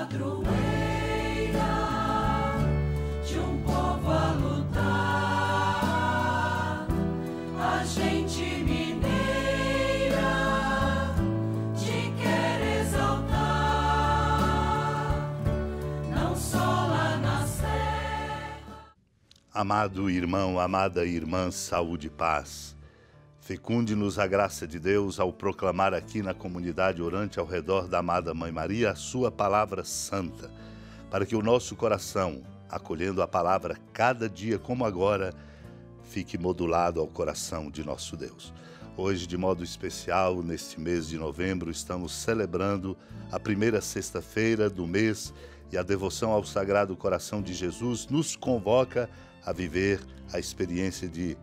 padroeira de um povo a lutar, a gente mineira te quer exaltar, não só lá na serra. Amado irmão, amada irmã, saúde e paz. Fecunde-nos a graça de Deus ao proclamar aqui na comunidade orante ao redor da amada Mãe Maria a sua palavra santa, para que o nosso coração, acolhendo a palavra cada dia como agora, fique modulado ao coração de nosso Deus. Hoje, de modo especial, neste mês de novembro, estamos celebrando a primeira sexta-feira do mês e a devoção ao Sagrado Coração de Jesus nos convoca a viver a experiência de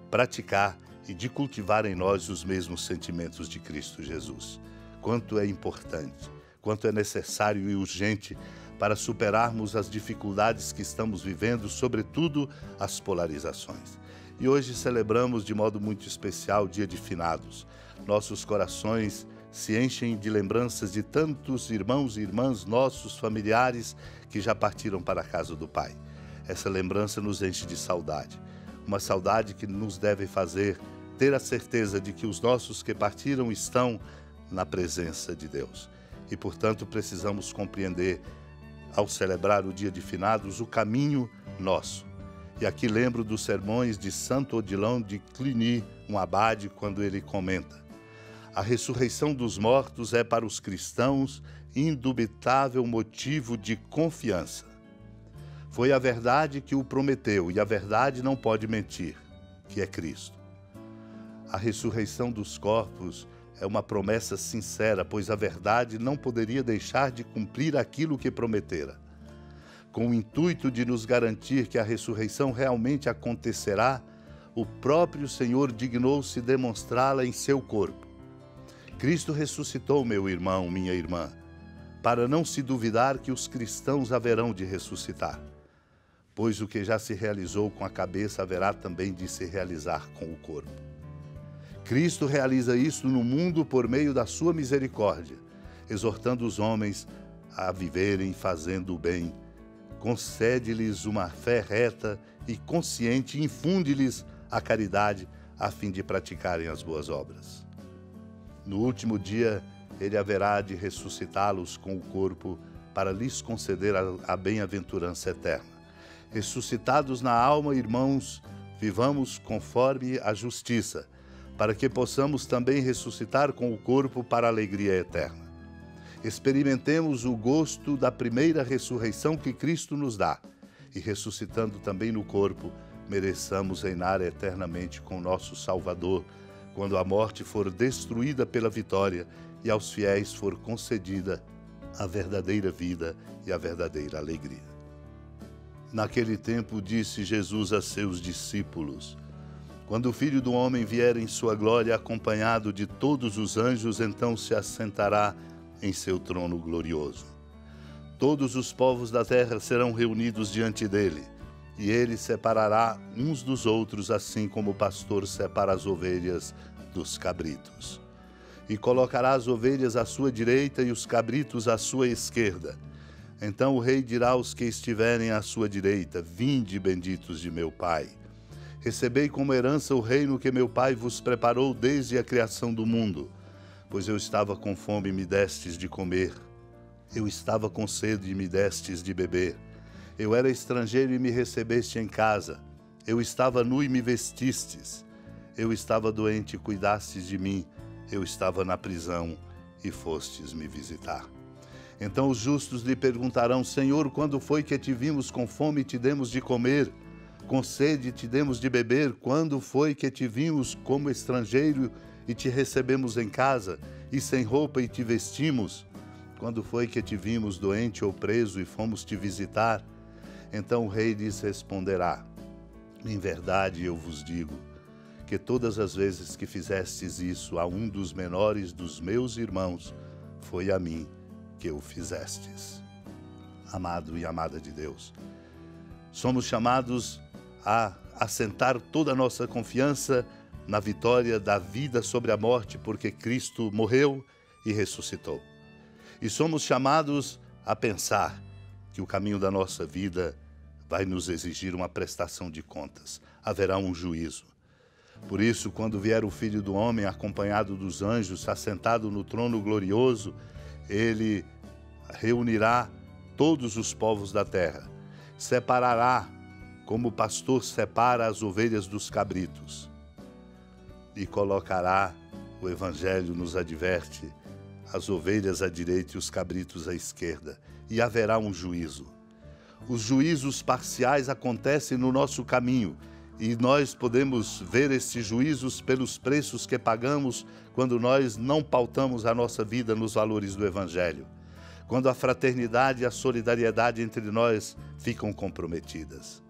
praticar e de cultivar em nós os mesmos sentimentos de Cristo Jesus. Quanto é importante, quanto é necessário e urgente para superarmos as dificuldades que estamos vivendo, sobretudo as polarizações. E hoje celebramos de modo muito especial o Dia de Finados. Nossos corações se enchem de lembranças de tantos irmãos e irmãs nossos, familiares, que já partiram para a casa do Pai. Essa lembrança nos enche de saudade. Uma saudade que nos deve fazer ter a certeza de que os nossos que partiram estão na presença de Deus. E, portanto, precisamos compreender, ao celebrar o Dia de Finados, o caminho nosso. E aqui lembro dos sermões de Santo Odilon de Cluny, um abade, quando ele comenta: a ressurreição dos mortos é para os cristãos indubitável motivo de confiança. Foi a verdade que o prometeu, e a verdade não pode mentir, que é Cristo. A ressurreição dos corpos é uma promessa sincera, pois a verdade não poderia deixar de cumprir aquilo que prometera. Com o intuito de nos garantir que a ressurreição realmente acontecerá, o próprio Senhor dignou-se demonstrá-la em seu corpo. Cristo ressuscitou, meu irmão, minha irmã, para não se duvidar que os cristãos haverão de ressuscitar, pois o que já se realizou com a cabeça haverá também de se realizar com o corpo. Cristo realiza isso no mundo por meio da sua misericórdia, exortando os homens a viverem fazendo o bem. Concede-lhes uma fé reta e consciente e infunde-lhes a caridade a fim de praticarem as boas obras. No último dia, ele haverá de ressuscitá-los com o corpo para lhes conceder a bem-aventurança eterna. Ressuscitados na alma, irmãos, vivamos conforme a justiça, para que possamos também ressuscitar com o corpo para a alegria eterna. Experimentemos o gosto da primeira ressurreição que Cristo nos dá, e ressuscitando também no corpo, mereçamos reinar eternamente com nosso Salvador, quando a morte for destruída pela vitória e aos fiéis for concedida a verdadeira vida e a verdadeira alegria. Naquele tempo disse Jesus a seus discípulos: quando o Filho do Homem vier em sua glória, acompanhado de todos os anjos, então se assentará em seu trono glorioso. Todos os povos da terra serão reunidos diante dele, e ele separará uns dos outros, assim como o pastor separa as ovelhas dos cabritos. E colocará as ovelhas à sua direita e os cabritos à sua esquerda. Então o rei dirá aos que estiverem à sua direita: vinde, benditos de meu Pai. Recebei como herança o reino que meu Pai vos preparou desde a criação do mundo. Pois eu estava com fome e me destes de comer. Eu estava com sede e me destes de beber. Eu era estrangeiro e me recebeste em casa. Eu estava nu e me vestistes. Eu estava doente e cuidastes de mim. Eu estava na prisão e fostes me visitar. Então os justos lhe perguntarão: Senhor, quando foi que te vimos com fome e te demos de comer? Com sede te demos de beber? Quando foi que te vimos como estrangeiro e te recebemos em casa, e sem roupa e te vestimos? Quando foi que te vimos doente ou preso e fomos te visitar? Então o rei lhes responderá: em verdade eu vos digo, que todas as vezes que fizestes isso a um dos menores dos meus irmãos, foi a mim que o fizestes. Amado e amada de Deus, somos chamados a assentar toda a nossa confiança na vitória da vida sobre a morte, porque Cristo morreu e ressuscitou. E somos chamados a pensar que o caminho da nossa vida vai nos exigir uma prestação de contas. Haverá um juízo. Por isso, quando vier o Filho do Homem, acompanhado dos anjos, assentado no trono glorioso, ele reunirá todos os povos da terra, separará, como o pastor separa as ovelhas dos cabritos, e colocará, o Evangelho nos adverte, as ovelhas à direita e os cabritos à esquerda, e haverá um juízo. Os juízos parciais acontecem no nosso caminho, e nós podemos ver esses juízos pelos preços que pagamos quando nós não pautamos a nossa vida nos valores do Evangelho, quando a fraternidade e a solidariedade entre nós ficam comprometidas.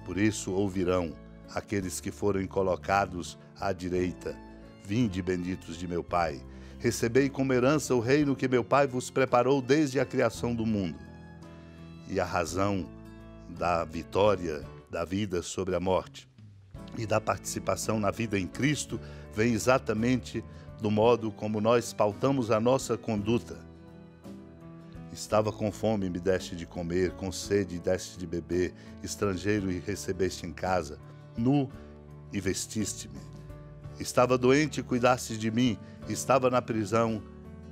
Por isso ouvirão aqueles que forem colocados à direita: vinde, benditos de meu Pai, recebei como herança o reino que meu Pai vos preparou desde a criação do mundo. E a razão da vitória da vida sobre a morte e da participação na vida em Cristo vem exatamente do modo como nós pautamos a nossa conduta. Estava com fome e me deste de comer, com sede e deste de beber, estrangeiro e recebeste em casa, nu e vestiste-me. Estava doente e cuidastes de mim, estava na prisão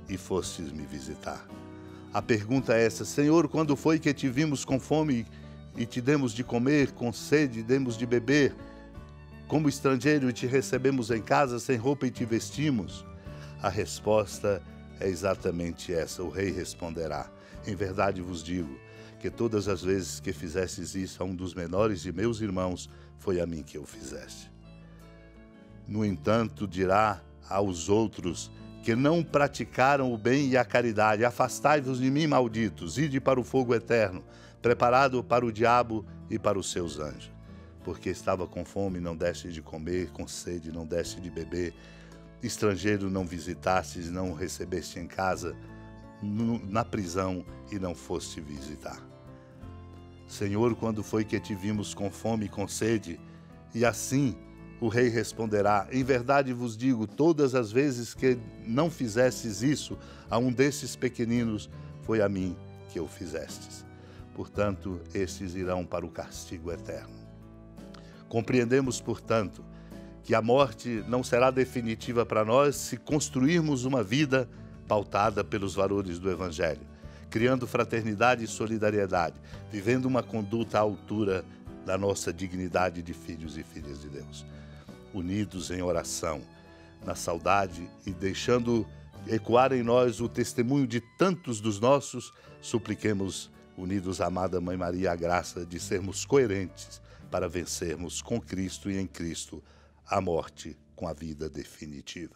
e fostes me visitar. A pergunta é essa: Senhor, quando foi que te vimos com fome e te demos de comer, com sede e demos de beber, como estrangeiro e te recebemos em casa, sem roupa e te vestimos? A resposta é exatamente essa. O rei responderá: em verdade vos digo que todas as vezes que fizestes isso a um dos menores de meus irmãos, foi a mim que o fizeste. No entanto, dirá aos outros que não praticaram o bem e a caridade: afastai-vos de mim, malditos, ide para o fogo eterno, preparado para o diabo e para os seus anjos. Porque estava com fome, não deste de comer, com sede, não deste de beber, estrangeiro não visitastes, não recebeste em casa, na prisão e não foste visitar. Senhor, quando foi que te vimos com fome e com sede? E assim o rei responderá: em verdade vos digo, todas as vezes que não fizestes isso a um desses pequeninos, foi a mim que o fizestes. Portanto, estes irão para o castigo eterno. Compreendemos, portanto, que a morte não será definitiva para nós se construirmos uma vida pautada pelos valores do Evangelho, criando fraternidade e solidariedade, vivendo uma conduta à altura da nossa dignidade de filhos e filhas de Deus, unidos em oração, na saudade e deixando ecoar em nós o testemunho de tantos dos nossos, supliquemos, unidos à amada Mãe Maria, a graça de sermos coerentes para vencermos com Cristo e em Cristo a morte com a vida definitiva.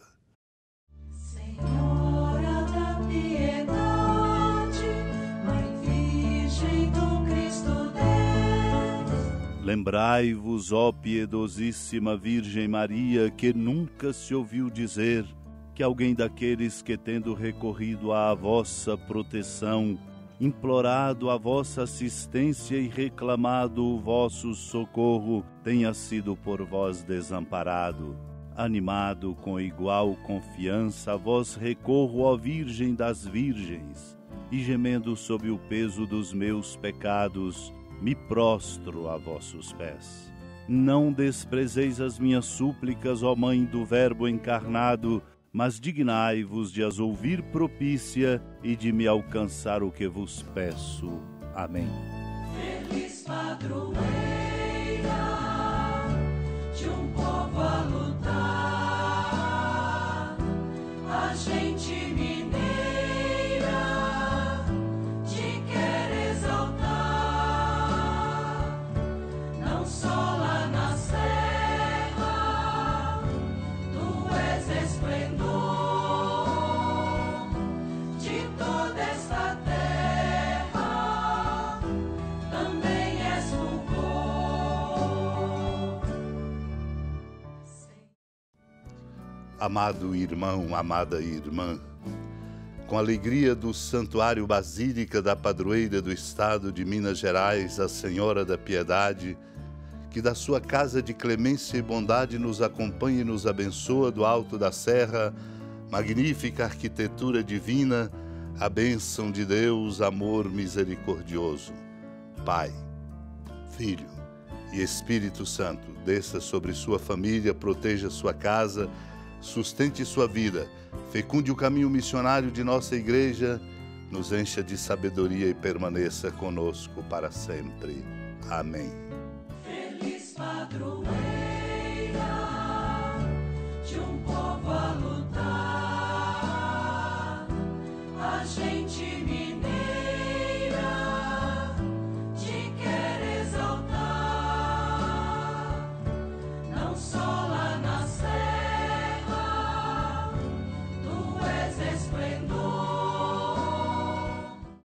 Senhora da piedade, Mãe Virgem do Cristo Deus. Lembrai-vos, ó piedosíssima Virgem Maria, que nunca se ouviu dizer que alguém daqueles que, tendo recorrido à vossa proteção, implorado a vossa assistência e reclamado o vosso socorro, tenha sido por vós desamparado. Animado com igual confiança, a vós recorro, ó Virgem das Virgens, e gemendo sob o peso dos meus pecados, me prostro a vossos pés. Não desprezeis as minhas súplicas, ó Mãe do Verbo encarnado, mas dignai-vos de as ouvir propícia e de me alcançar o que vos peço. Amém. Feliz padroeira de um povo a lutar, a gente mineira te quer exaltar, não só lá na serra, tu és esplendor de toda esta terra, também és fulgor. Amado irmão, amada irmã, com a alegria do Santuário Basílica da Padroeira do Estado de Minas Gerais, a Senhora da Piedade, que da sua casa de clemência e bondade nos acompanhe e nos abençoa do alto da serra, magnífica arquitetura divina, a bênção de Deus, amor misericordioso, Pai, Filho e Espírito Santo, desça sobre sua família, proteja sua casa, sustente sua vida, fecunde o caminho missionário de nossa igreja, nos encha de sabedoria e permaneça conosco para sempre. Amém. Feliz padroeiro.